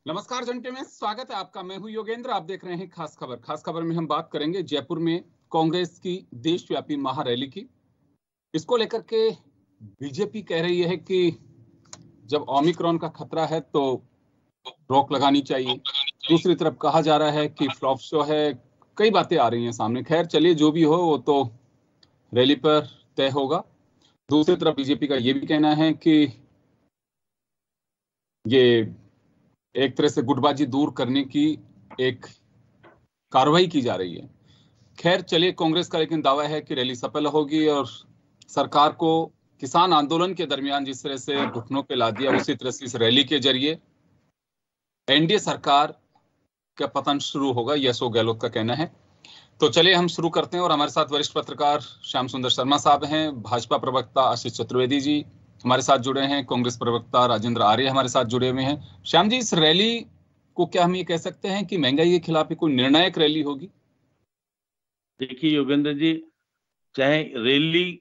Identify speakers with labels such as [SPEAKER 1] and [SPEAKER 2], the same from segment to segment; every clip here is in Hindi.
[SPEAKER 1] नमस्कार जनते में स्वागत है आपका। मैं हूं योगेंद्र, आप देख रहे हैं खास खबर। खास खबर में हम बात करेंगे जयपुर में कांग्रेस की देशव्यापी महारैली की। इसको लेकर के बीजेपी कह रही है कि जब ओमिक्रॉन का खतरा है तो रोक लगानी चाहिए। दूसरी तरफ कहा जा रहा है कि फ्लॉप शो है। कई बातें आ रही हैं सामने। खैर चलिए, जो भी हो वो तो रैली पर तय होगा। दूसरी तरफ बीजेपी का ये भी कहना है कि ये एक तरह से गुटबाजी दूर करने की एक कार्रवाई की जा रही है। खैर चलिए, कांग्रेस का लेकिन दावा है कि रैली सफल होगी और सरकार को किसान आंदोलन के दरमियान जिस तरह से घुटनों पे ला दिया, उसी तरह से इस रैली के जरिए एनडीए सरकार का पतन शुरू होगा, ये अशोक गहलोत का कहना है। तो चलिए हम शुरू करते हैं। और हमारे साथ वरिष्ठ पत्रकार श्याम सुंदर शर्मा साहब हैं, भाजपा प्रवक्ता आशीष चतुर्वेदी जी हमारे साथ जुड़े हैं, कांग्रेस प्रवक्ता राजेंद्र आर्य हमारे साथ जुड़े हुए हैं। श्याम जी, इस रैली को क्या हम ये कह सकते हैं कि महंगाई के खिलाफ कोई निर्णायक रैली होगी?
[SPEAKER 2] देखिए योगेंद्र जी, चाहे रैली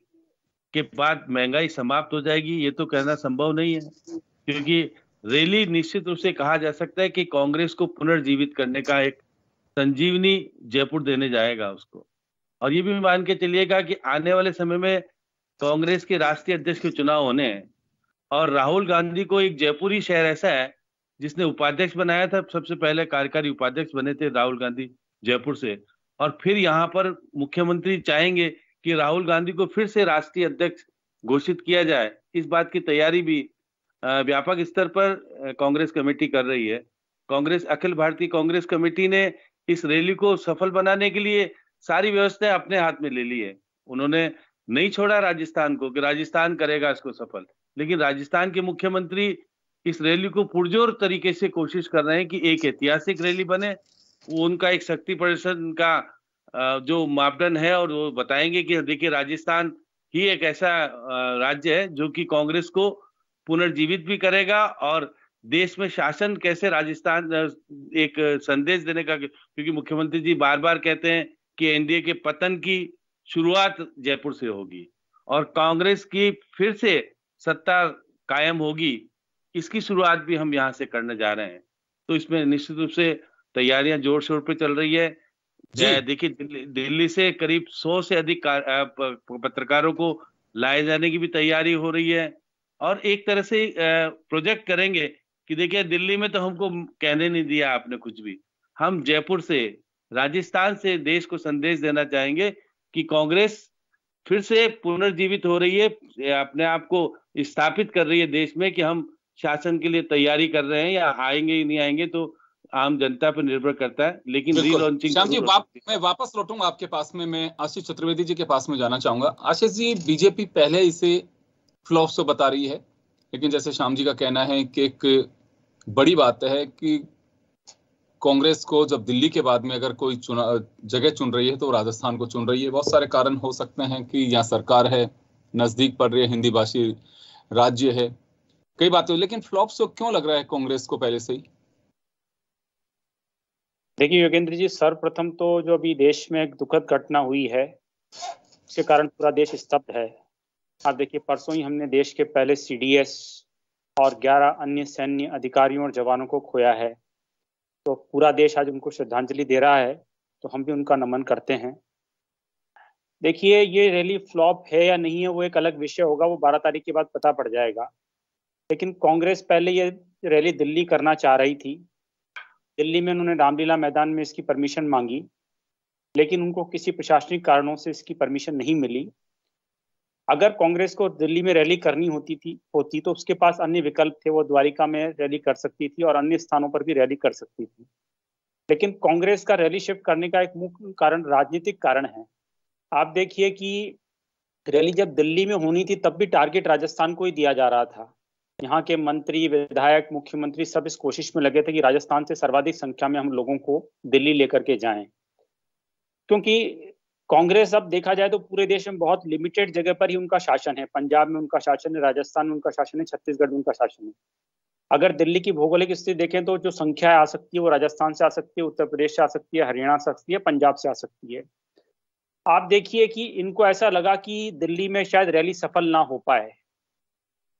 [SPEAKER 2] के बाद महंगाई समाप्त हो जाएगी ये तो कहना संभव नहीं है, क्योंकि रैली निश्चित रूप से कहा जा सकता है कि कांग्रेस को पुनर्जीवित करने का एक संजीवनी जयपुर देने जाएगा उसको। और ये भी मान के चलिएगा कि आने वाले समय में कांग्रेस के राष्ट्रीय अध्यक्ष के चुनाव होने हैं और राहुल गांधी को एक जयपुरी शहर ऐसा है जिसने उपाध्यक्ष बनाया था। सबसे पहले कार्यकारी उपाध्यक्ष बने थे राहुल गांधी जयपुर से, और फिर यहाँ पर मुख्यमंत्री चाहेंगे कि राहुल गांधी को फिर से राष्ट्रीय अध्यक्ष घोषित किया जाए। इस बात की तैयारी भी व्यापक स्तर पर कांग्रेस कमेटी कर रही है। कांग्रेस अखिल भारतीय कांग्रेस कमेटी ने इस रैली को सफल बनाने के लिए सारी व्यवस्थाएं अपने हाथ में ले ली है। उन्होंने नहीं छोड़ा राजस्थान को कि राजस्थान करेगा इसको सफल, लेकिन राजस्थान के मुख्यमंत्री इस रैली को पुरजोर तरीके से कोशिश कर रहे हैं कि एक ऐतिहासिक रैली बने। वो उनका एक शक्ति प्रदर्शन का जो मापदंड है, और वो बताएंगे कि देखिए राजस्थान ही एक ऐसा राज्य है जो कि कांग्रेस को पुनर्जीवित भी करेगा और देश में शासन कैसे राजस्थान एक संदेश देने का, क्योंकि मुख्यमंत्री जी बार बार कहते हैं कि एनडीए के पतन की शुरुआत जयपुर से होगी और कांग्रेस की फिर से सत्ता कायम होगी, इसकी शुरुआत भी हम यहाँ से करने जा रहे हैं। तो इसमें निश्चित रूप से तैयारियां जोर शोर पे चल रही है। देखिए दिल्ली से करीब 100 से अधिक पत्रकारों को लाए जाने की भी तैयारी हो रही है, और एक तरह से प्रोजेक्ट करेंगे कि देखिए दिल्ली में तो हमको कहने नहीं दिया आपने कुछ भी, हम जयपुर से राजस्थान से देश को संदेश देना चाहेंगे कि कांग्रेस फिर से पुनर्जीवित हो रही है, अपने आप को स्थापित कर रही है देश में कि हम शासन के लिए तैयारी कर रहे हैं। या आएंगे ही नहीं आएंगे तो आम जनता पर निर्भर करता है, लेकिन रीलॉन्चिंग।
[SPEAKER 1] श्याम जी, मैं वापस लौटूंगा आपके पास में। मैं आशीष चतुर्वेदी जी के पास में जाना चाहूंगा। आशीष जी, बीजेपी पहले इसे फ्लॉप शो बता रही है, लेकिन जैसे श्याम जी का कहना है कि एक बड़ी बात है कि कांग्रेस को जब दिल्ली के बाद में अगर कोई जगह चुन रही है तो राजस्थान को चुन रही है। बहुत सारे कारण हो सकते हैं कि यहाँ सरकार है, नजदीक पड़ रही है, हिंदी भाषी राज्य है, कई बातें। लेकिन फ्लॉप शो क्यों लग रहा है कांग्रेस को पहले से ही?
[SPEAKER 3] देखिए योगेंद्र जी, सर्वप्रथम तो जो अभी देश में एक दुखद घटना हुई है उसके कारण पूरा देश स्तब्ध है। आप देखिए, परसों ही हमने देश के पहले सीडीएस और 11 अन्य सैन्य अधिकारियों और जवानों को खोया है। तो पूरा देश आज उनको श्रद्धांजलि दे रहा है, तो हम भी उनका नमन करते हैं। देखिए, ये रैली फ्लॉप है या नहीं है वो एक अलग विषय होगा, वो 12 तारीख के बाद पता पड़ जाएगा। लेकिन कांग्रेस पहले ये रैली दिल्ली करना चाह रही थी। दिल्ली में उन्होंने रामलीला मैदान में इसकी परमिशन मांगी, लेकिन उनको किसी प्रशासनिक कारणों से इसकी परमिशन नहीं मिली। अगर कांग्रेस को दिल्ली में रैली करनी होती तो उसके पास अन्य विकल्प थे। वो द्वारिका में रैली कर सकती थी और अन्य स्थानों पर भी रैली कर सकती थी। लेकिन कांग्रेस का रैली शिफ्ट करने का एक मुख्य कारण राजनीतिक कारण है। आप देखिए कि रैली जब दिल्ली में होनी थी तब भी टारगेट राजस्थान को ही दिया जा रहा था। यहाँ के मंत्री, विधायक, मुख्यमंत्री सब इस कोशिश में लगे थे कि राजस्थान से सर्वाधिक संख्या में हम लोगों को दिल्ली लेकर के जाएं, क्योंकि कांग्रेस अब देखा जाए तो पूरे देश में बहुत लिमिटेड जगह पर ही उनका शासन है। पंजाब में उनका शासन है, राजस्थान में उनका शासन है, छत्तीसगढ़ में उनका शासन है। अगर दिल्ली की भौगोलिक स्थिति देखें तो जो संख्या आ सकती है वो राजस्थान से आ सकती है, उत्तर प्रदेश से आ सकती है, हरियाणा से आ सकती है, पंजाब से आ सकती है। आप देखिए कि इनको ऐसा लगा कि दिल्ली में शायद रैली सफल ना हो पाए,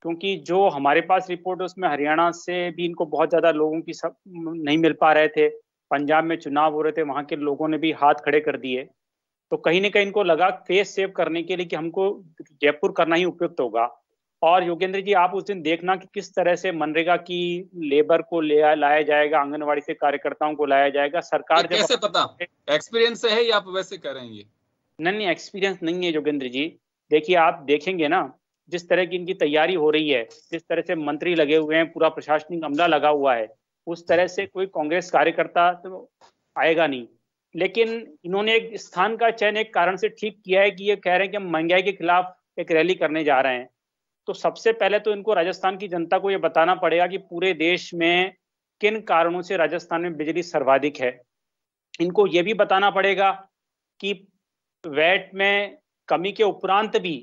[SPEAKER 3] क्योंकि जो हमारे पास रिपोर्ट है उसमें हरियाणा से भी इनको बहुत ज़्यादा लोगों की सब नहीं मिल पा रहे थे। पंजाब में चुनाव हो रहे थे, वहाँ के लोगों ने भी हाथ खड़े कर दिए। तो कहीं ना कहीं इनको लगा फेस सेव करने के लिए कि हमको जयपुर करना ही उपयुक्त होगा। और योगेंद्र जी, आप उस दिन देखना कि किस तरह से मनरेगा की लेबर को लाया जाएगा, आंगनवाड़ी से कार्यकर्ताओं को लाया जाएगा। सरकार जब
[SPEAKER 1] कैसे पता, एक्सपीरियंस है या आप वैसे कह रहे हैं? ये
[SPEAKER 3] नहीं, एक्सपीरियंस नहीं है योगेंद्र जी। देखिए, आप देखेंगे ना जिस तरह की इनकी तैयारी हो रही है, जिस तरह से मंत्री लगे हुए हैं, पूरा प्रशासनिक अमला लगा हुआ है, उस तरह से कोई कांग्रेस कार्यकर्ता तो आएगा नहीं। लेकिन इन्होंने एक स्थान का चयन एक कारण से ठीक किया है कि ये कह रहे हैं कि हम महंगाई के खिलाफ एक रैली करने जा रहे हैं। तो सबसे पहले तो इनको राजस्थान की जनता को ये बताना पड़ेगा कि पूरे देश में किन कारणों से राजस्थान में बिजली सर्वाधिक है। इनको ये भी बताना पड़ेगा कि वैट में कमी के उपरांत भी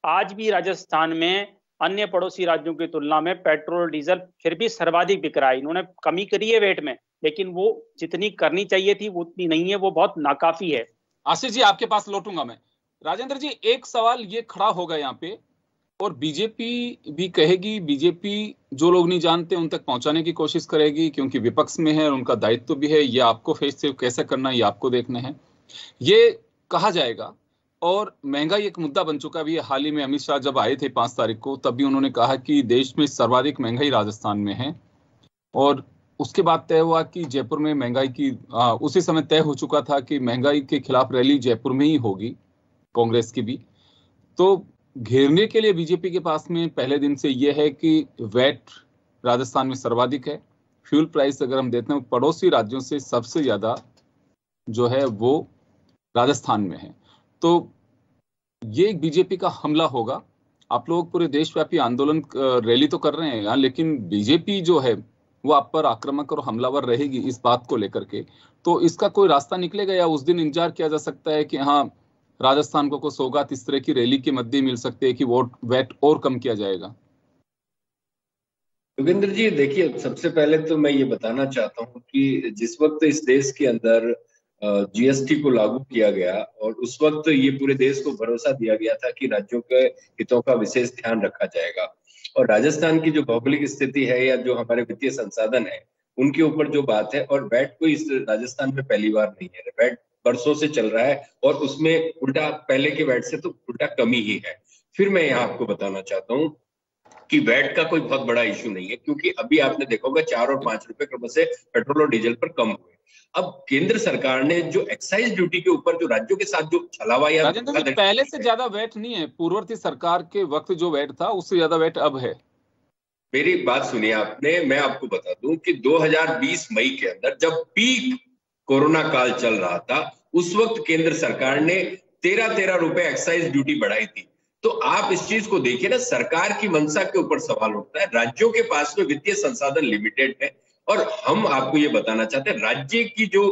[SPEAKER 3] आज भी राजस्थान में अन्य पड़ोसी राज्यों की तुलना में पेट्रोल डीजल फिर भी सर्वाधिक बिक रहा है। इन्होंने कमी करी है वेट में, लेकिन वो जितनी करनी चाहिए थी वो उतनी नहीं है, वो बहुत नाकाफी है।
[SPEAKER 1] आशीष जी, आपके पास लौटूंगा मैं। राजेंद्र जी, एक सवाल ये खड़ा होगा यहाँ पे, और बीजेपी भी कहेगी, बीजेपी जो लोग नहीं जानते उन तक पहुंचाने की कोशिश करेगी, क्योंकि विपक्ष में है और उनका दायित्व भी है। ये आपको फेस सेव कैसे करना है ये आपको देखना है, ये कहा जाएगा। और महंगाई एक मुद्दा बन चुका है। हाल ही में अमित शाह जब आए थे 5 तारीख को, तब भी उन्होंने कहा कि देश में सर्वाधिक महंगाई राजस्थान में है। और उसके बाद तय हुआ कि जयपुर में महंगाई की उसी समय तय हो चुका था कि महंगाई के खिलाफ रैली जयपुर में ही होगी, कांग्रेस की भी। तो घेरने के लिए बीजेपी के पास में पहले दिन से यह है कि वैट राजस्थान में सर्वाधिक है। फ्यूल प्राइस अगर हम देखते हैं पड़ोसी राज्यों से सबसे ज्यादा जो है वो राजस्थान में है। तो ये एक बीजेपी का हमला होगा। आप लोग पूरे देशव्यापी आंदोलन रैली तो कर रहे हैं यहाँ, लेकिन बीजेपी जो है वो आप पर आक्रामक और हमलावर रहेगी इस बात को लेकर के। तो इसका कोई रास्ता निकलेगा या उस दिन इंतजार किया जा सकता है कि हाँ राजस्थान को कोई सौगात इस तरह की रैली के मध्य मिल सकते हैं कि वोट वैट और कम किया जाएगा?
[SPEAKER 4] योगेंद्र जी, देखिए, सबसे पहले तो मैं ये बताना चाहता हूँ कि जिस वक्त इस देश के अंदर जीएसटी को लागू किया गया और उस वक्त ये पूरे देश को भरोसा दिया गया था कि राज्यों के हितों का विशेष ध्यान रखा जाएगा, और राजस्थान की जो भौगोलिक स्थिति है या जो हमारे वित्तीय संसाधन है उनके ऊपर जो बात है, और वैट कोई इस राजस्थान में पहली बार नहीं है, वैट बरसों से चल रहा है और उसमें उल्टा पहले के वैट से तो उल्टा कमी ही है। फिर मैं यहाँ आपको बताना चाहता हूँ कि वैट का कोई बहुत बड़ा इशू नहीं है, क्योंकि अभी आपने देखा होगा 4 और 5 रुपए क्रम से पेट्रोल और डीजल पर कम हुए। अब केंद्र सरकार ने जो एक्साइज ड्यूटी के ऊपर जो राज्यों के साथ जो छलावा या
[SPEAKER 1] पहले से ज्यादा वैट नहीं है, पूर्ववर्ती सरकार के वक्त जो वैट था उससे ज्यादा वैट अब है।
[SPEAKER 4] मेरी बात सुनिए आपने, मैं आपको बता दूं कि 2020 मई के अंदर जब पीक कोरोना काल चल रहा था, उस वक्त केंद्र सरकार ने 13 रुपए एक्साइज ड्यूटी बढ़ाई थी। तो आप इस चीज को देखिए ना, सरकार की मंशा के ऊपर सवाल उठता है। राज्यों के पास में वित्तीय संसाधन लिमिटेड है, और हम आपको ये बताना चाहते हैं राज्य की जो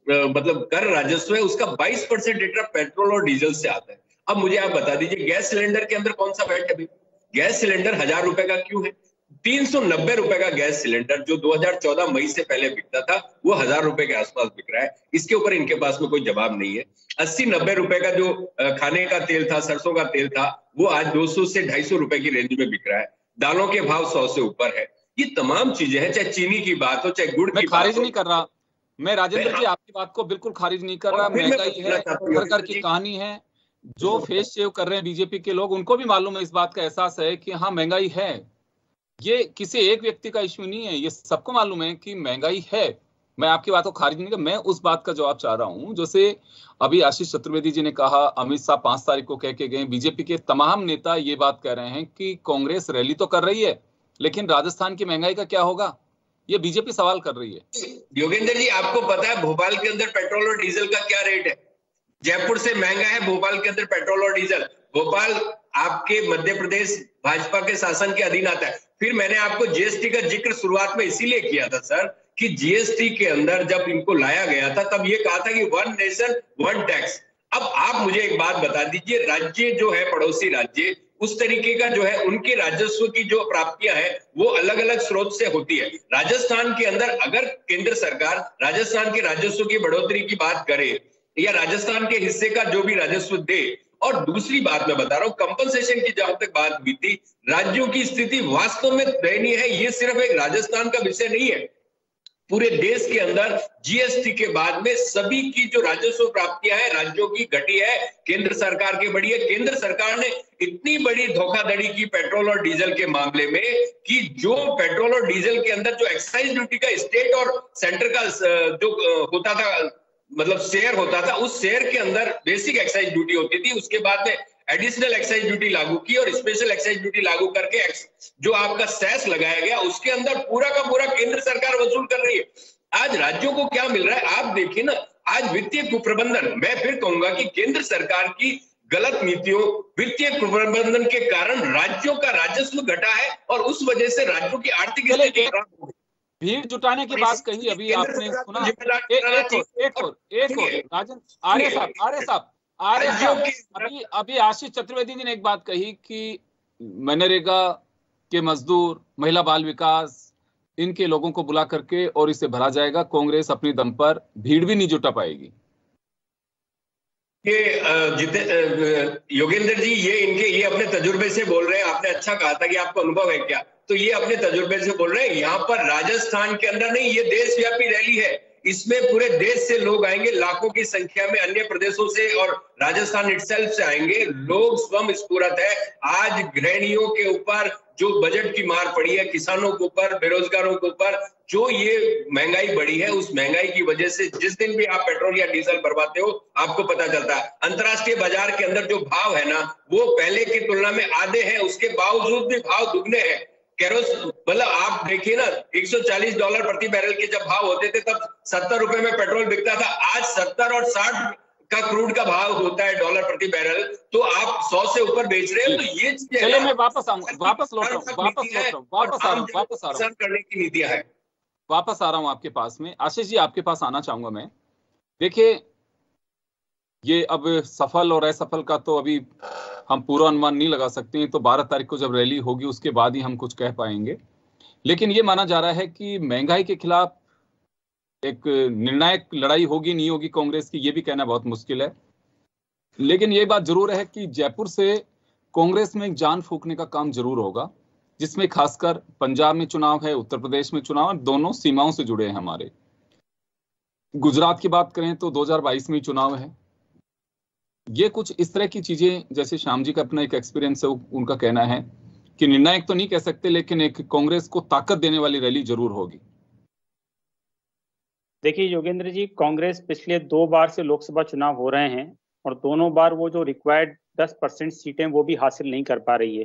[SPEAKER 4] मतलब कर राजस्व है उसका 22% डेटा पेट्रोल और डीजल से आता है। अब मुझे आप बता दीजिए, गैस सिलेंडर के अंदर कौन सा वैट है भाई? गैस सिलेंडर 1000 रुपए का क्यों है? 390 रुपए का गैस सिलेंडर जो 2014 मई से पहले बिकता था वो 1000 रुपए के आसपास बिक रहा है। इसके ऊपर इनके पास में कोई जवाब नहीं है। 80-90 रुपए का जो खाने का तेल था, सरसों का तेल था, वो आज 200 से 250 रुपए की रेंज में बिक रहा है। दालों के भाव 100 से ऊपर है। ये तमाम चीजें हैं, चाहे चीनी की बात हो, चाहे गुड़ की बात हो।
[SPEAKER 1] खारिज नहीं कर रहा मैं राजेंद्र जी, आपकी बात को बिल्कुल खारिज नहीं कर रहा। महंगाई है, घर की कहानी है। जो फेस सेव कर रहे हैं बीजेपी के लोग, उनको भी मालूम है, इस बात का एहसास है कि हाँ महंगाई है। ये किसी एक व्यक्ति का इश्यू नहीं है, ये सबको मालूम है कि महंगाई है। मैं आपकी बात को खारिज नहीं कर, मैं उस बात का जवाब चाह रहा हूं जैसे अभी आशीष चतुर्वेदी जी ने कहा, अमित शाह 5 तारीख को कह के गए, बीजेपी के तमाम नेता ये बात कह रहे हैं कि कांग्रेस रैली तो कर रही है लेकिन राजस्थान की महंगाई का क्या होगा, ये बीजेपी सवाल कर रही है।
[SPEAKER 4] योगेंद्र जी, आपको पता है भोपाल के अंदर पेट्रोल और डीजल का क्या रेट है? जयपुर से महंगा है भोपाल के अंदर पेट्रोल और डीजल। भोपाल आपके मध्य प्रदेश भाजपा के शासन के अधीन आता है। फिर मैंने आपको जीएसटी का जिक्र शुरुआत में इसीलिए किया था सर, कि जीएसटी के अंदर जब इनको लाया गया था तब ये कहा था कि 1 नेशन 1 टैक्स। अब आप मुझे एक बात बता दीजिए, राज्य जो है पड़ोसी राज्य, उस तरीके का जो है उनके राजस्व की जो प्राप्तियां है वो अलग अलग स्रोत से होती है। राजस्थान के अंदर अगर केंद्र सरकार राजस्थान के राजस्व की बढ़ोतरी की बात करे या राजस्थान के हिस्से का जो भी राजस्व दे, और दूसरी बात मैं बता रहा हूं, कंपनसेशन की जहां तक बात हुई थी, राज्यों की स्थिति वास्तव में दयनीय है। ये सिर्फ एक राजस्थान का विषय नहीं है, पूरे देश के अंदर जीएसटी के बाद में सभी की जो राजस्व प्राप्तियां हैं राज्यों की घटी है, केंद्र सरकार की बढ़ी है। केंद्र सरकार ने इतनी बड़ी धोखाधड़ी की पेट्रोल और डीजल के मामले में कि जो पेट्रोल और डीजल के अंदर जो एक्साइज ड्यूटी का स्टेट और सेंटर का जो होता था, मतलब शेयर होता था, उस शेयर के अंदर बेसिक एक्साइज ड्यूटी होती थी, उसके बाद में एडिशनल एक्साइज ड्यूटी लागू की और स्पेशल एक्साइज ड्यूटी लागू करके जो आपका सेस लगाया गया उसके अंदर पूरा का पूरा केंद्र सरकार वसूल कर रही है। आज राज्यों को क्या मिल रहा है आप देखिए ना, आज वित्तीय कुप्रबंधन, मैं फिर कहूंगा कि केंद्र सरकार की गलत नीतियों, वित्तीय कुप्रबंधन के कारण राज्यों का राजस्व घटा है और उस वजह से राज्यों की आर्थिक स्थिति खराब हो गई।
[SPEAKER 1] भीड़ जुटाने की बात कही अभी आपने सुना। एक और राजन आर्य साहब अभी आशीष चतुर्वेदी जी ने एक बात कही कि मनरेगा के मजदूर, महिला बाल विकास, इनके लोगों को बुला करके और इसे भरा जाएगा, कांग्रेस अपनी दम पर भीड़ भी नहीं जुटा पाएगी।
[SPEAKER 4] ये योगेंद्र जी ये अपने तजुर्बे से बोल रहे हैं। आपने अच्छा कहा था कि आपको अनुभव है क्या, तो ये अपने तजुर्बे से बोल रहे हैं। यहाँ पर राजस्थान के अंदर नहीं, ये देशव्यापी रैली है, इसमें पूरे देश से लोग आएंगे, लाखों की संख्या में अन्य प्रदेशों से और राजस्थान इटसेल्फ से आएंगे। लोग स्वयं स्फूर्त है। आज गृहिणियों के ऊपर जो बजट की मार पड़ी है, किसानों के ऊपर, बेरोजगारों के ऊपर जो ये महंगाई बढ़ी है, उस महंगाई की वजह से जिस दिन भी आप पेट्रोल या डीजल भरवाते हो आपको पता चलता है अंतर्राष्ट्रीय बाजार के अंदर जो भाव है ना वो पहले की तुलना में आधे हैं, उसके बावजूद भी भाव दुगने हैं। मतलब आप देखिए ना, $140 प्रति बैरल के जब भाव होते थे तब 70 रुपए में पेट्रोल बिकता था। आज 70 और 60 का क्रूड का भाव होता है डॉलर प्रति बैरल, तो आप 100 से ऊपर बेच रहे हो। तो ये
[SPEAKER 1] चलिए मैं वापस आऊंगा, वापस
[SPEAKER 4] करने की नीतियां है।
[SPEAKER 1] वापस आ रहा हूं आपके पास में। आशीष जी आपके पास आना चाहूंगा मैं। देखिए ये अब सफल और असफल का तो अभी हम पूरा अनुमान नहीं लगा सकते हैं, तो 12 तारीख को जब रैली होगी उसके बाद ही हम कुछ कह पाएंगे। लेकिन ये माना जा रहा है कि महंगाई के खिलाफ एक निर्णायक लड़ाई होगी नहीं होगी कांग्रेस की, ये भी कहना बहुत मुश्किल है। लेकिन ये बात जरूर है कि जयपुर से कांग्रेस में एक जान फूंकने का काम जरूर होगा, जिसमें खासकर पंजाब में चुनाव है, उत्तर प्रदेश में चुनाव है, दोनों सीमाओं से जुड़े हैं हमारे। गुजरात की बात करें तो 2022 में चुनाव है। ये कुछ इस तरह की चीजें, जैसे श्याम जी का अपना एक एक्सपीरियंस है, उनका कहना है कि निर्णायक तो नहीं कह सकते, लेकिन एक कांग्रेस को ताकत देने वाली रैली जरूर होगी।
[SPEAKER 3] देखिए योगेंद्र जी, कांग्रेस पिछले 2 बार से लोकसभा चुनाव हो रहे हैं और दोनों बार वो जो रिक्वायर्ड 10% सीटें वो भी हासिल नहीं कर पा रही है।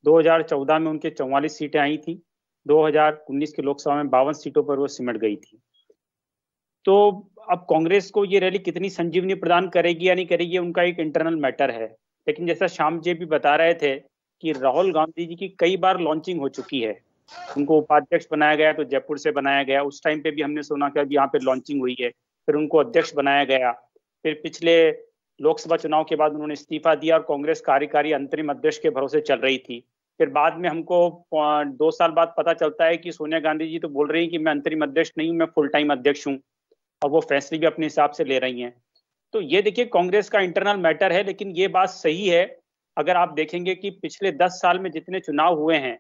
[SPEAKER 3] 2014 में उनके 44 सीटें आई थी, 2019 के लोकसभा में 52 सीटों पर वो सिमट गई थी। तो अब कांग्रेस को ये रैली कितनी संजीवनी प्रदान करेगी या नहीं करेगी, उनका एक इंटरनल मैटर है। लेकिन जैसा श्याम जी भी बता रहे थे कि राहुल गांधी जी की कई बार लॉन्चिंग हो चुकी है, उनको उपाध्यक्ष बनाया गया तो जयपुर से बनाया गया, उस टाइम पे भी हमने सुना कि अब यहाँ पे लॉन्चिंग हुई है, फिर उनको अध्यक्ष बनाया गया, फिर पिछले लोकसभा चुनाव के बाद उन्होंने इस्तीफा दिया और कांग्रेस कार्यकारी अंतरिम अध्यक्ष के भरोसे चल रही थी। फिर बाद में हमको 2 साल बाद पता चलता है कि सोनिया गांधी जी तो बोल रही हैं कि मैं अंतरिम अध्यक्ष नहीं हूँ, मैं फुल टाइम अध्यक्ष हूँ, और वो फैसले भी अपने हिसाब से ले रही हैं। तो ये देखिए कांग्रेस का इंटरनल मैटर है। लेकिन ये बात सही है, अगर आप देखेंगे कि पिछले 10 साल में जितने चुनाव हुए हैं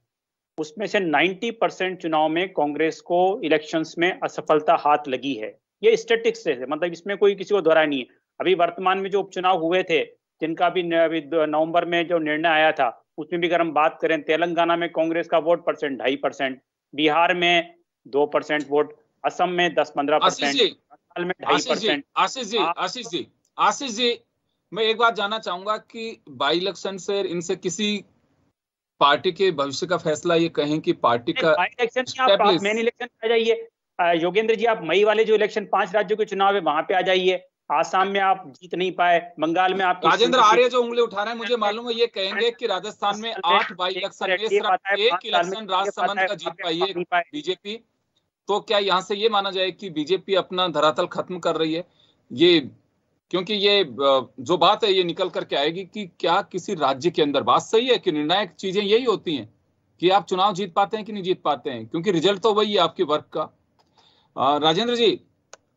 [SPEAKER 3] उसमें से 90% चुनाव में कांग्रेस को इलेक्शंस में असफलता हाथ लगी है। ये स्टैटिस्टिक्स है, मतलब इसमें कोई किसी को दोहराया नहीं है। अभी वर्तमान में जो उपचुनाव हुए थे, जिनका भी नवंबर में जो निर्णय आया था, उसमें भी अगर हम बात करें, तेलंगाना में कांग्रेस का वोट परसेंट 2.5%, बिहार में 2% वोट, असम में 10-15%, में 2.5%।
[SPEAKER 1] आशीष जी मैं एक बात जानना चाहूंगा कि बाई इलेक्शन से इनसे किसी पार्टी के भविष्य का फैसला ये कहें कि पार्टी का
[SPEAKER 3] इलेक्शन, आप मेन इलेक्शन आ जाइए योगेंद्र जी, आप मई वाले जो इलेक्शन 5 राज्यों के चुनाव है वहां पे आ जाइए। आसाम में आप जीत नहीं पाए, बंगाल में आप
[SPEAKER 1] राजेंद्र आर्य जो उंगली उठा रहे हैं, मुझे मालूम है ये कहेंगे कि राजस्थान में 8 बाई इलेक्शन में सिर्फ एक इलेक्शन राजसमंद का जीत पाई है बीजेपी। तो क्या यहाँ से ये माना जाए कि बीजेपी अपना धरातल खत्म कर रही है? ये क्योंकि ये जो बात है ये निकल करके आएगी कि क्या किसी राज्य के अंदर, बात सही है कि निर्णायक चीजें यही होती हैं कि आप चुनाव जीत पाते हैं कि नहीं जीत पाते हैं, क्योंकि रिजल्ट तो वही है आपके वर्क का। राजेंद्र जी,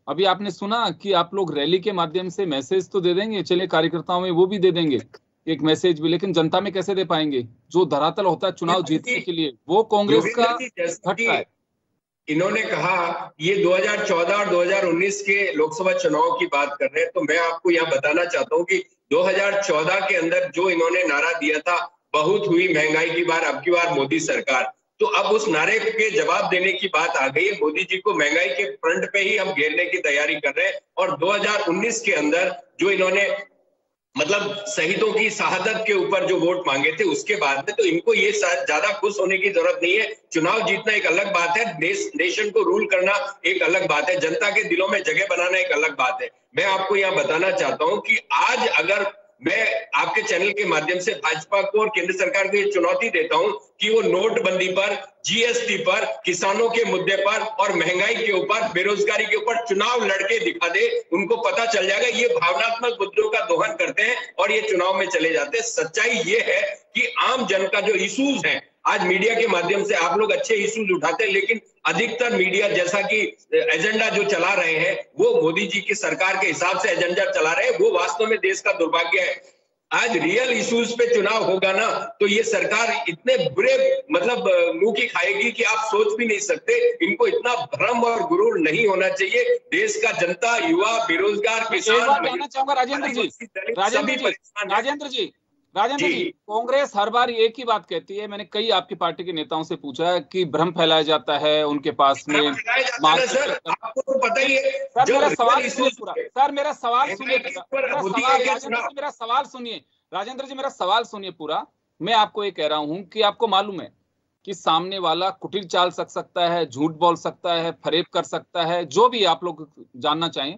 [SPEAKER 1] अभी आपने सुना कि आप लोग रैली के माध्यम से मैसेज तो दे देंगे, चलिए कार्यकर्ताओं में वो भी दे देंगे एक मैसेज भी, लेकिन जनता में कैसे दे पाएंगे? जो धरातल होता है चुनाव जीतने के लिए वो कांग्रेस का घट रहा है।
[SPEAKER 4] इन्होंने कहा ये 2014 और 2019 के लोकसभा चुनाव की बात कर रहे हैं, तो मैं आपको यहाँ बताना चाहता हूँ कि 2014 के अंदर जो इन्होंने नारा दिया था, बहुत हुई महंगाई की बार, अब की बार मोदी सरकार, तो अब उस नारे के जवाब देने की बात आ गई है। मोदी जी को महंगाई के फ्रंट पे ही हम घेरने की तैयारी कर रहे हैं। और 2019 के अंदर जो इन्होंने मतलब शहीदों की शहादत के ऊपर जो वोट मांगे थे उसके बाद में, तो इनको ये ज्यादा खुश होने की जरूरत नहीं है। चुनाव जीतना एक अलग बात है, नेशन को रूल करना एक अलग बात है, जनता के दिलों में जगह बनाना एक अलग बात है। मैं आपको यहाँ बताना चाहता हूँ कि आज अगर मैं आपके चैनल के माध्यम से भाजपा को और केंद्र सरकार को ये चुनौती देता हूं कि वो नोटबंदी पर, जीएसटी पर, किसानों के मुद्दे पर और महंगाई के ऊपर, बेरोजगारी के ऊपर चुनाव लड़के दिखा दे, उनको पता चल जाएगा ये भावनात्मक मुद्दों का दोहन करते हैं और ये चुनाव में चले जाते हैं। सच्चाई ये है कि आम जन का जो इश्यूज है, आज मीडिया के माध्यम से आप लोग अच्छे इश्यूज उठाते हैं, लेकिन अधिकतर मीडिया जैसा कि एजेंडा जो चला रहे हैं वो मोदी जी की सरकार के हिसाब से एजेंडा चला रहे हैं, वो वास्तव में देश का दुर्भाग्य है। आज रियल इश्यूज पे चुनाव होगा ना, तो ये सरकार इतने बुरे मतलब मुंह की खाएगी कि आप सोच भी नहीं सकते। इनको इतना भ्रम और गुरूर नहीं होना चाहिए। देश का जनता, युवा, बेरोजगार, किसान,
[SPEAKER 1] कहना चाहूंगा राजेंद्र जी, कांग्रेस हर बार एक ही बात कहती है, मैंने कई आपकी पार्टी के नेताओं से पूछा है कि भ्रम फैलाया जाता है उनके पास में।
[SPEAKER 4] सर आपको तो पता ही है।
[SPEAKER 1] सर मेरा सवाल सुनिए पूरा, सर मेरा सवाल सुनिए, मेरा सवाल सुनिए राजेंद्र जी, मेरा सवाल सुनिए पूरा। मैं आपको ये कह रहा हूं कि आपको मालूम है कि सामने वाला कुटिल चाल सकता है, झूठ बोल सकता है, फरेब कर सकता है, जो भी आप लोग जानना चाहें।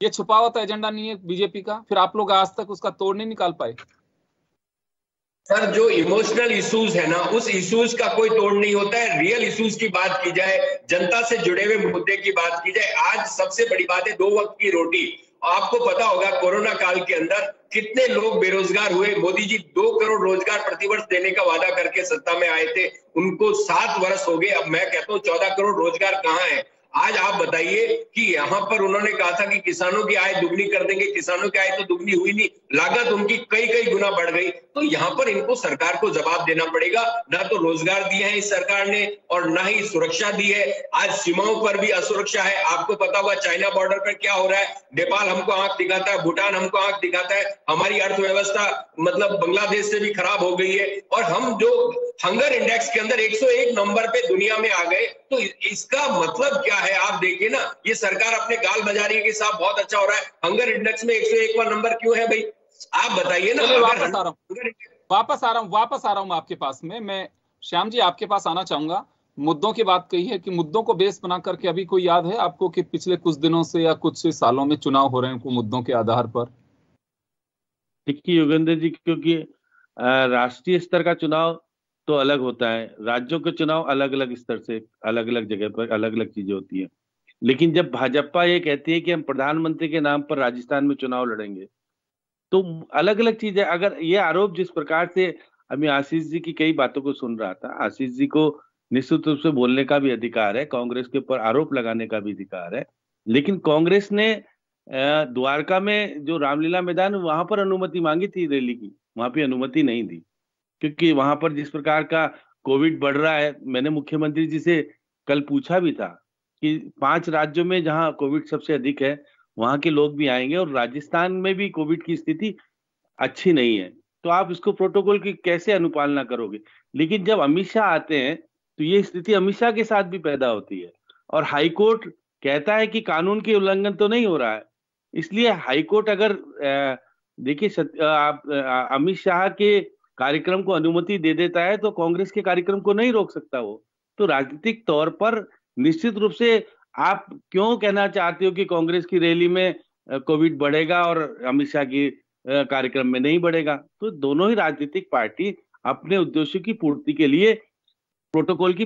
[SPEAKER 1] ये छुपा हुआ एजेंडा नहीं है बीजेपी का, फिर आप लोग आज तक उसका तोड़ नहीं निकाल पाए।
[SPEAKER 4] सर जो इमोशनल इश्यूज है ना, उस इश्यूज का कोई तोड़ नहीं होता है। रियल इश्यूज की बात की जाए, जनता से जुड़े हुए मुद्दे की बात की जाए, आज सबसे बड़ी बात है 2 वक्त की रोटी। आपको पता होगा कोरोना काल के अंदर कितने लोग बेरोजगार हुए। मोदी जी 2 करोड़ रोजगार प्रतिवर्ष देने का वादा करके सत्ता में आए थे, उनको 7 वर्ष हो गए। अब मैं कहता हूँ 14 करोड़ रोजगार कहाँ है? आज आप बताइए कि यहाँ पर उन्होंने कहा था कि किसानों की आय दुगनी कर देंगे, किसानों की आय तो दुगनी हुई नहीं, लागत उनकी कई गुना बढ़ गई। तो यहाँ पर इनको सरकार को जवाब देना पड़ेगा। ना तो रोजगार दिए हैं इस सरकार ने और ना ही सुरक्षा दी है। आज सीमाओं पर भी असुरक्षा है। आपको पता होगा चाइना बॉर्डर पर क्या हो रहा है, नेपाल हमको आंख दिखाता है, भूटान हमको आंख दिखाता है। हमारी अर्थव्यवस्था मतलब बांग्लादेश से भी खराब हो गई है और हम जो हंगर इंडेक्स के अंदर 101 नंबर पे दुनिया में आ गए। तो इसका मतलब क्या है? आप देखिए ना, ये सरकार अपने गाल बजा रही है कि साहब बहुत अच्छा हो रहा है, हंगर इंडेक्स में 101वां नंबर क्यों है भाई? आप बताइए ना।
[SPEAKER 1] वापस आ रहा हूं आपके पास में। मैं श्याम जी आपके पास आना चाहूंगा। मुद्दों की बात कही है कि मुद्दों को बेस बना करके अभी कोई याद है आपको कि पिछले कुछ दिनों से या कुछ सालों में चुनाव हो रहे हैं मुद्दों के आधार पर?
[SPEAKER 2] देखिए योगेंद्र जी, क्योंकि राष्ट्रीय स्तर का चुनाव तो अलग होता है, राज्यों के चुनाव अलग अलग स्तर से अलग अलग जगह पर अलग अलग चीजें होती है। लेकिन जब भाजपा ये कहती है कि हम प्रधानमंत्री के नाम पर राजस्थान में चुनाव लड़ेंगे, तो अलग अलग चीजें। अगर ये आरोप जिस प्रकार से अभी आशीष जी की कई बातों को सुन रहा था, आशीष जी को निश्चित रूप से बोलने का भी अधिकार है, कांग्रेस के ऊपर आरोप लगाने का भी अधिकार है। लेकिन कांग्रेस ने द्वारका में जो रामलीला मैदान, वहां पर अनुमति मांगी थी रैली की, वहां पे अनुमति नहीं दी, क्योंकि वहां पर जिस प्रकार का कोविड बढ़ रहा है। मैंने मुख्यमंत्री जी से कल पूछा भी था कि 5 राज्यों में जहां कोविड सबसे अधिक है वहां के लोग भी आएंगे और राजस्थान में भी कोविड की स्थिति अच्छी नहीं है, तो आप इसको प्रोटोकॉल की कैसे अनुपालना करोगे? लेकिन जब अमित शाह आते हैं तो ये स्थिति अमित शाह के साथ भी पैदा होती है और हाईकोर्ट कहता है कि कानून के उल्लंघन तो नहीं हो रहा है। इसलिए हाईकोर्ट अगर देखिए अमित शाह के कार्यक्रम को अनुमति दे देता है तो कांग्रेस के कार्यक्रम को नहीं रोक सकता वो। तो राजनीतिक तौर पर निश्चित रूप से आप क्यों कहना चाहते हो कि कांग्रेस की रैली में कोविड बढ़ेगा और अमित शाह की कार्यक्रम में नहीं बढ़ेगा? तो दोनों ही राजनीतिक पार्टी अपने उद्देश्यों की पूर्ति के लिए प्रोटोकॉल की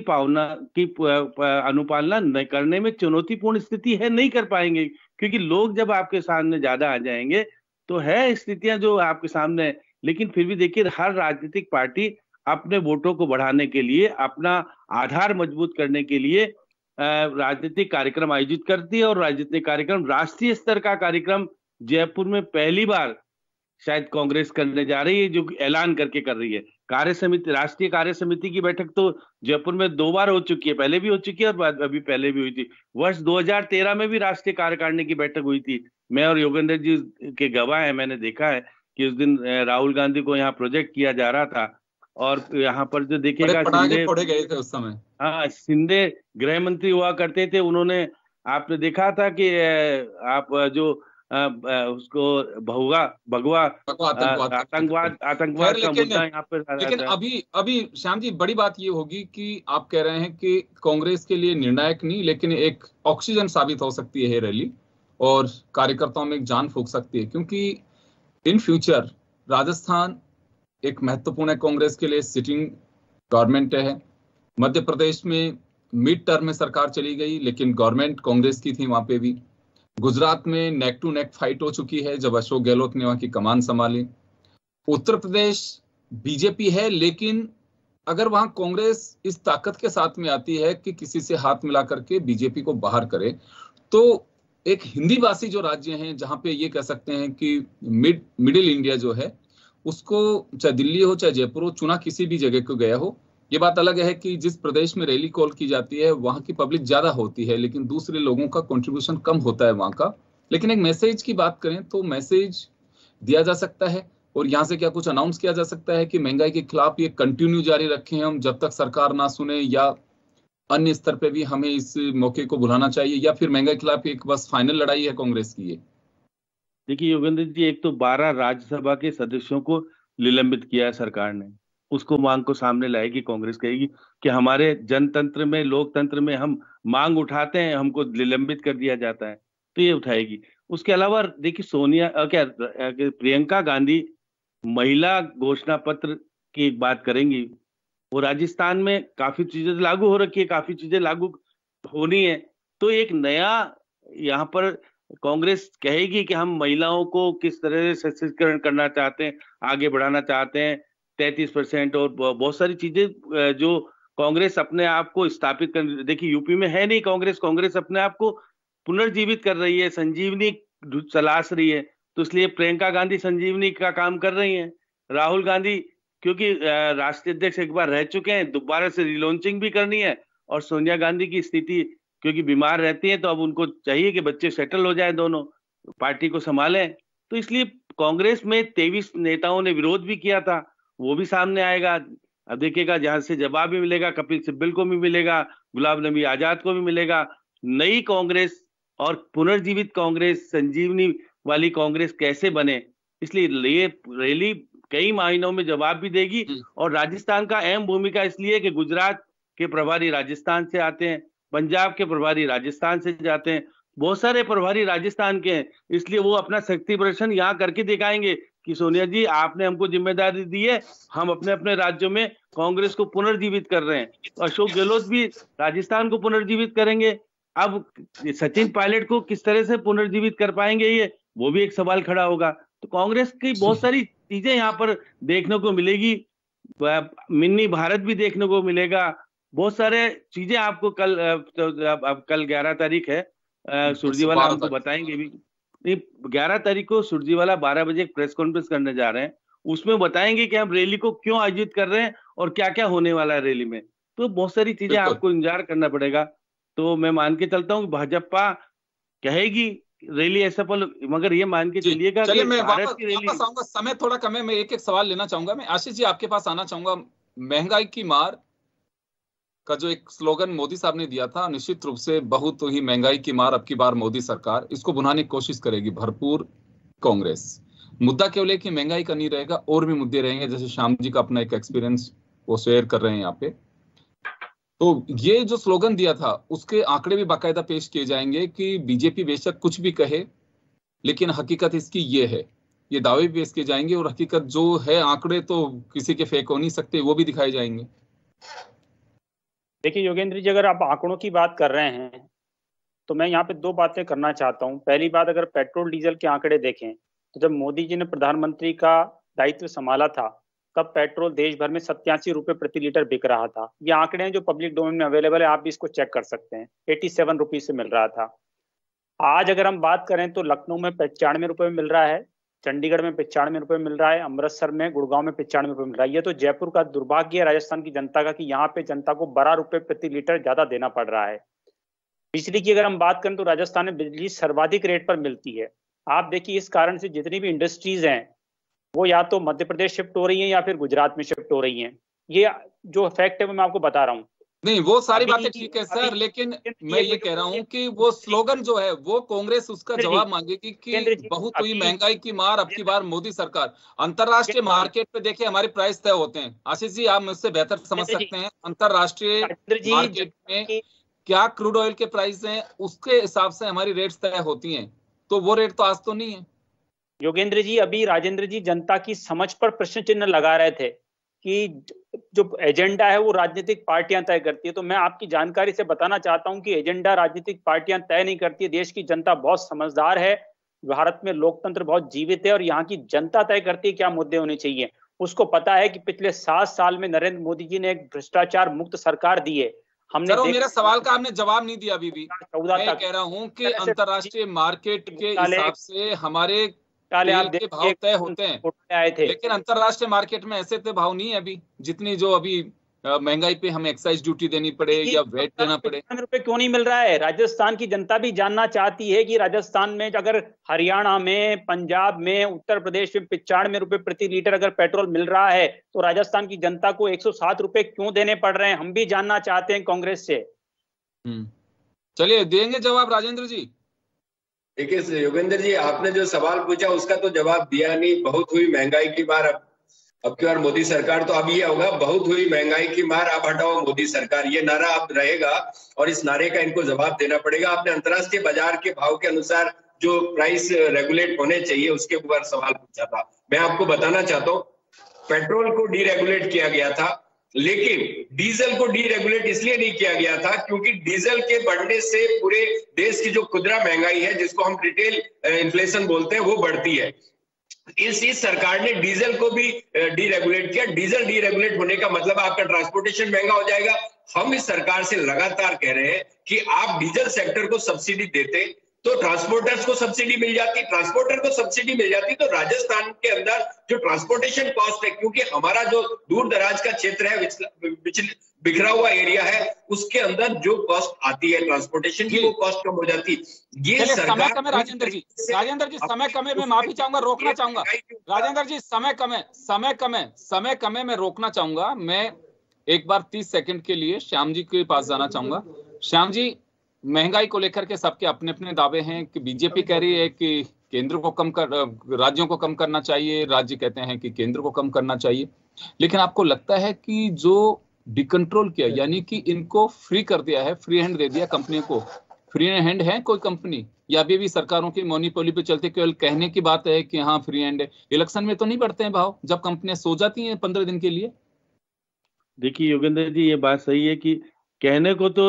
[SPEAKER 2] अनुपालना न करने में चुनौतीपूर्ण स्थिति है, नहीं कर पाएंगे, क्योंकि लोग जब आपके सामने ज्यादा आ जाएंगे तो है स्थितियां जो आपके सामने। लेकिन फिर भी देखिए, हर राजनीतिक पार्टी अपने वोटों को बढ़ाने के लिए, अपना आधार मजबूत करने के लिए राजनीतिक कार्यक्रम आयोजित करती है, और राजनीतिक कार्यक्रम, राष्ट्रीय स्तर का कार्यक्रम जयपुर में पहली बार शायद कांग्रेस करने जा रही है, जो ऐलान करके कर रही है। कार्य समिति, राष्ट्रीय कार्य समिति की बैठक तो जयपुर में 2 बार हो चुकी है, पहले भी हो चुकी है और अभी पहले भी हुई थी। वर्ष 2013 में भी राष्ट्रीय कार्यकारिणी की बैठक हुई थी। मैं और योगेंद्र जी के गवाह है, मैंने देखा है कि उस दिन राहुल गांधी को यहाँ प्रोजेक्ट किया जा रहा था, और यहाँ पर जो देखेगा शिंदे
[SPEAKER 1] पढ़े गए थे उस समय।
[SPEAKER 2] हाँ, शिंदे गृह मंत्री हुआ करते थे, उन्होंने, आपने देखा था कि आप जो उसको भगवा आतंकवाद का मुद्दा यहाँ पर।
[SPEAKER 1] लेकिन अभी श्याम जी, बड़ी बात ये होगी कि आप कह रहे हैं कि कांग्रेस के लिए निर्णायक नहीं, लेकिन एक ऑक्सीजन साबित हो सकती है रैली, और कार्यकर्ताओं में एक जान फूंक सकती है, क्योंकि इन फ्यूचर राजस्थान एक महत्वपूर्ण है कांग्रेस के लिए, सिटिंग गवर्नमेंट है। मध्य प्रदेश में मिड टर्म में सरकार चली गई, लेकिन गवर्नमेंट कांग्रेस की थी वहां पे भी। गुजरात में नेक टू नेक फाइट हो चुकी है जब अशोक गहलोत ने वहां की कमान संभाली। उत्तर प्रदेश बीजेपी है, लेकिन अगर वहां कांग्रेस इस ताकत के साथ में आती है कि किसी से हाथ मिला करके बीजेपी को बाहर करे, तो एक हिंदी भाषी जो राज्य हैं, जहां पे ये कह सकते हैं कि मिडिल इंडिया जो है, उसको चाहे दिल्ली हो चाहे जयपुर हो, चुना किसी भी जगह को गया हो, ये बात अलग है कि जिस प्रदेश में रैली कॉल की जाती है वहां की पब्लिक ज्यादा होती है, लेकिन दूसरे लोगों का कंट्रीब्यूशन कम होता है वहां का। लेकिन एक मैसेज की बात करें तो मैसेज दिया जा सकता है, और यहाँ से क्या कुछ अनाउंस किया जा सकता है कि महंगाई के खिलाफ ये कंटिन्यू जारी रखें हम जब तक सरकार ना सुने, या अन्य स्तर पे भी हमें इस मौके को बुलाना चाहिए, या फिर महंगाई के खिलाफ एक बस फाइनल लड़ाई है कांग्रेस की? ये
[SPEAKER 2] देखिए योगेंद्र जी, एक तो 12 राज्यसभा के सदस्यों को निलंबित किया है सरकार ने, उसको मांग को सामने लाएगी कांग्रेस, कहेगी कि हमारे जनतंत्र में, लोकतंत्र में हम मांग उठाते हैं, हमको निलंबित कर दिया जाता है, तो ये उठाएगी। उसके अलावा देखिए सोनिया प्रियंका गांधी महिला घोषणा पत्र की एक बात करेंगी। वो राजस्थान में काफी चीजें लागू हो रखी है, काफी चीजें लागू होनी है, तो एक नया यहाँ पर कांग्रेस कहेगी कि हम महिलाओं को किस तरह से सशक्तिकरण करना चाहते हैं, आगे बढ़ाना चाहते हैं, 33% और बहुत सारी चीजें जो कांग्रेस अपने आप को स्थापित कर। देखिए यूपी में है नहीं कांग्रेस अपने आप को पुनर्जीवित कर रही है, संजीवनी तलाश रही है, तो इसलिए प्रियंका गांधी संजीवनी का काम कर रही हैं। राहुल गांधी क्योंकि राष्ट्रीय अध्यक्ष एक बार रह चुके हैं, दोबारा से रिलॉन्चिंग भी करनी है, और सोनिया गांधी की स्थिति क्योंकि बीमार रहती है, तो अब उनको चाहिए कि बच्चे सेटल हो जाए, दोनों पार्टी को संभालें। तो इसलिए कांग्रेस में 23 नेताओं ने विरोध भी किया था, वो भी सामने आएगा। अब देखिएगा जहां से जवाब भी मिलेगा, कपिल सिब्बल को भी मिलेगा, गुलाम नबी आजाद को भी मिलेगा। नई कांग्रेस और पुनर्जीवित कांग्रेस, संजीवनी वाली कांग्रेस कैसे बने, इसलिए ये रैली कई मायनों में जवाब भी देगी। और राजस्थान का अहम भूमिका इसलिए कि गुजरात के प्रभारी राजस्थान से आते हैं, पंजाब के प्रभारी राजस्थान से जाते हैं, बहुत सारे प्रभारी राजस्थान के हैं, इसलिए वो अपना शक्ति प्रदर्शन यहाँ करके दिखाएंगे कि सोनिया जी आपने हमको जिम्मेदारी दी है, हम अपने अपने राज्यों में कांग्रेस को पुनर्जीवित कर रहे हैं। अशोक गहलोत भी राजस्थान को पुनर्जीवित करेंगे। अब सचिन पायलट को किस तरह से पुनर्जीवित कर पाएंगे, ये वो भी एक सवाल खड़ा होगा। तो कांग्रेस की बहुत सारी चीजें यहाँ पर देखने को मिलेगी, मिनी भारत भी देखने को मिलेगा, बहुत सारे चीजें आपको कल 11 तारीख है, सुरजेवाला हमको बताएंगे भी। 11 तारीख को सुरजेवाला 12 बजे एक प्रेस कॉन्फ्रेंस करने जा रहे हैं, उसमें बताएंगे कि हम रैली को क्यों आयोजित कर रहे हैं और क्या क्या होने वाला है रैली में। तो बहुत सारी चीजें आपको इंतजार करना पड़ेगा। तो मैं मान के चलता हूँ कि भाजपा कहेगी रैली असफल, मगर ये मान के चलिएगा कि
[SPEAKER 1] मैं वापस आऊंगा, समय थोड़ा कम है, मैं एक एक सवाल लेना चाहूंगा। मैं आशीष जी आपके पास आना चाहूंगा। महंगाई की मार का जो एक स्लोगन मोदी साहब ने दिया था, निश्चित रूप से बहुत ही महंगाई की मार अब की बार मोदी सरकार इसको भुनाने की कोशिश करेगी भरपूर कांग्रेस। मुद्दा केवल है कि महंगाई का नहीं रहेगा, और भी मुद्दे रहेंगे, जैसे श्याम जी का अपना एक एक्सपीरियंस वो शेयर कर रहे हैं यहाँ पे। तो ये जो स्लोगन दिया था उसके आंकड़े भी बाकायदा पेश किए जाएंगे कि बीजेपी बेशक कुछ भी कहे, लेकिन हकीकत इसकी ये है, ये दावे भी पेश किए जाएंगे, और हकीकत जो है आंकड़े तो किसी के फेक हो नहीं सकते, वो भी दिखाए जाएंगे।
[SPEAKER 3] देखिए योगेंद्र जी, अगर आप आंकड़ों की बात कर रहे हैं तो मैं यहाँ पे 2 बातें करना चाहता हूँ। पहली बात, अगर पेट्रोल डीजल के आंकड़े देखें तो जब मोदी जी ने प्रधानमंत्री का दायित्व संभाला था, तब पेट्रोल देश भर में 87 रुपए प्रति लीटर बिक रहा था। ये आंकड़े हैं जो पब्लिक डोमेन में अवेलेबल है, आप भी इसको चेक कर सकते हैं। 87 रुपीज से मिल रहा था। आज अगर हम बात करें तो लखनऊ में 95 रुपए में मिल रहा है, चंडीगढ़ में 95 रुपए मिल रहा है, अमृतसर में, गुड़गांव में 95 रुपए मिल रहा है। ये तो जयपुर का दुर्भाग्य है राजस्थान की जनता का कि यहाँ पे जनता को 12 रुपए प्रति लीटर ज्यादा देना पड़ रहा है। बिजली की अगर हम बात करें तो राजस्थान में बिजली सर्वाधिक रेट पर मिलती है। आप देखिए इस कारण से जितनी भी इंडस्ट्रीज हैं वो या तो मध्य प्रदेश शिफ्ट हो रही हैं या फिर गुजरात में शिफ्ट हो रही हैं। ये जो फैक्ट है वो मैं आपको बता रहा हूँ।
[SPEAKER 1] नहीं, वो सारी बातें ठीक है सर, लेकिन मैं ये कह रहा हूँ कि वो स्लोगन जो है वो कांग्रेस उसका जवाब मांगेगी कि बहुत हुई महंगाई की मार, अब की बार मोदी सरकार। अंतरराष्ट्रीय मार्केट पे देखिए हमारे प्राइस तय होते हैं। आशीष जी आप मुझसे बेहतर समझ सकते हैं, अंतरराष्ट्रीय मार्केट में क्या क्रूड ऑयल के प्राइस हैं उसके हिसाब से हमारी रेट्स तय होती हैं, तो वो रेट तो आज तो नहीं है।
[SPEAKER 3] योगेंद्र जी, अभी राजेंद्र जी जनता की समझ पर प्रश्न चिन्ह लगा रहे थे कि जो एजेंडा है वो राजनीतिक पार्टियां तय करती है। तो मैं आपकी जानकारी से बताना चाहता हूं कि एजेंडा राजनीतिक पार्टियां तय नहीं करती है। देश की जनता बहुत समझदार है, भारत में लोकतंत्र बहुत जीवित है और यहाँ की जनता तय करती है क्या मुद्दे होने चाहिए। उसको पता है कि पिछले 7 साल में नरेंद्र मोदी जी ने एक भ्रष्टाचार मुक्त सरकार दी है। हमने
[SPEAKER 1] मेरा सवाल का आपने जवाब नहीं दिया अभी भी। मैं कह रहा हूं कि अंतरराष्ट्रीय मार्केट के हिसाब से हमारे तेल के भाव तय होते हैं,
[SPEAKER 3] आए थे,
[SPEAKER 1] लेकिन अंतरराष्ट्रीय मार्केट में ऐसे तो भाव नहीं है अभी, जितनी जो अभी महंगाई पे हमें एक्साइज ड्यूटी देनी पड़े या वेट देना पड़े।
[SPEAKER 3] रुपए क्यों नहीं मिल रहा है? राजस्थान की जनता भी जानना चाहती है कि राजस्थान में अगर हरियाणा में, पंजाब में, उत्तर प्रदेश में 95 रुपए प्रति लीटर अगर पेट्रोल मिल रहा है तो राजस्थान की जनता को 107 रुपए क्यों देने पड़ रहे हैं? हम भी जानना चाहते हैं कांग्रेस से।
[SPEAKER 1] चलिए देंगे जवाब राजेंद्र जी।
[SPEAKER 4] देखिए योगेंद्र जी, आपने जो सवाल पूछा उसका तो जवाब दिया नहीं। बहुत हुई महंगाई की मार, अब की बार मोदी सरकार, तो अब ये होगा बहुत हुई महंगाई की मार, अब हटाओ मोदी सरकार, ये नारा अब रहेगा और इस नारे का इनको जवाब देना पड़ेगा। आपने अंतर्राष्ट्रीय बाजार के भाव के अनुसार जो प्राइस रेगुलेट होने चाहिए उसके ऊपर सवाल पूछा था। मैं आपको बताना चाहता हूँ पेट्रोल को डीरेगुलेट किया गया था, लेकिन डीजल को डीरेगुलेट इसलिए नहीं किया गया था क्योंकि डीजल के बढ़ने से पूरे देश की जो खुदरा महंगाई है, जिसको हम रिटेल इन्फ्लेशन बोलते हैं, वो बढ़ती है। इस सरकार ने डीजल को भी डीरेगुलेट किया। डीजल डीरेगुलेट होने का मतलब आपका ट्रांसपोर्टेशन महंगा हो जाएगा। हम इस सरकार से लगातार कह रहे हैं कि आप डीजल सेक्टर को सब्सिडी देते तो ट्रांसपोर्टर्स को सब्सिडी मिल जाती, ट्रांसपोर्टर को सब्सिडी मिल जाती तो राजस्थान के अंदर जो ट्रांसपोर्टेशन कॉस्ट है, क्योंकि हमारा जो दूर दराज का क्षेत्र है, बिखरा हुआ एरिया है, उसके अंदर जो कॉस्ट आती है ट्रांसपोर्टेशन की वो कॉस्ट कम हो जाती है। ये
[SPEAKER 1] समय कम है राजेंद्र जी, समय कम है, मैं माफी चाहूंगा, रोकना चाहूंगा राजेंद्र जी, समय कम है, मैं रोकना चाहूंगा। मैं एक बार 30 सेकंड के लिए श्याम जी के पास जाना चाहूंगा। श्याम जी, महंगाई को लेकर के सबके अपने अपने दावे हैं कि बीजेपी कह रही है कि केंद्र को कम कर, राज्यों को कम करना चाहिए, राज्य कहते हैं कि केंद्र को कम करना चाहिए। लेकिन आपको लगता है कि जो डिकंट्रोल किया, यानी कि इनको फ्री कर दिया है, फ्री हैंड दे दिया कंपनियों को, फ्री हैंड है कोई कंपनी या अभी भी सरकारों की मोनोपोली पे चलते, केवल कहने की बात है कि हाँ फ्री हैंड है? इलेक्शन में तो नहीं बढ़ते हैं भाव जब कंपनियां सो जाती हैं 15 दिन के लिए?
[SPEAKER 2] देखिए योगेंद्र जी, ये बात सही है कि कहने को तो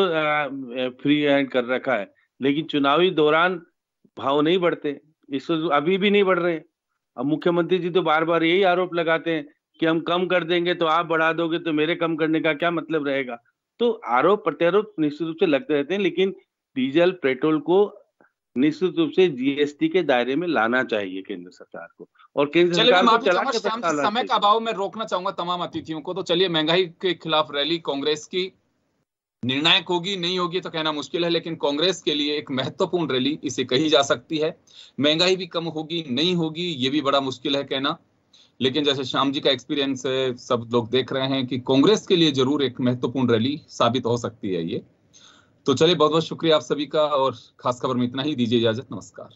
[SPEAKER 2] फ्री हैंड कर रखा है, लेकिन चुनावी दौरान भाव नहीं बढ़ते, इस अभी भी नहीं बढ़ रहे। अब मुख्यमंत्री जी तो बार बार यही आरोप लगाते हैं कि हम कम कर देंगे तो आप बढ़ा दोगे, तो मेरे कम करने का क्या मतलब रहेगा। तो आरोप प्रत्यारोप निश्चित रूप से लगते रहते हैं, लेकिन डीजल पेट्रोल को निश्चित रूप से जीएसटी के दायरे में लाना चाहिए केंद्र सरकार को, और केंद्र सरकार को
[SPEAKER 1] समय का अभाव में रोकना चाहूंगा तमाम अतिथियों को। तो चलिए, महंगाई के खिलाफ रैली कांग्रेस की निर्णायक होगी नहीं होगी तो कहना मुश्किल है, लेकिन कांग्रेस के लिए एक महत्वपूर्ण रैली इसे कही जा सकती है। महंगाई भी कम होगी नहीं होगी ये भी बड़ा मुश्किल है कहना, लेकिन जैसे श्याम जी का एक्सपीरियंस है, सब लोग देख रहे हैं कि कांग्रेस के लिए जरूर एक महत्वपूर्ण रैली साबित हो सकती है ये। तो चलिए, बहुत बहुत शुक्रिया आप सभी का, और खास खबर में इतना ही। दीजिए इजाजत, नमस्कार।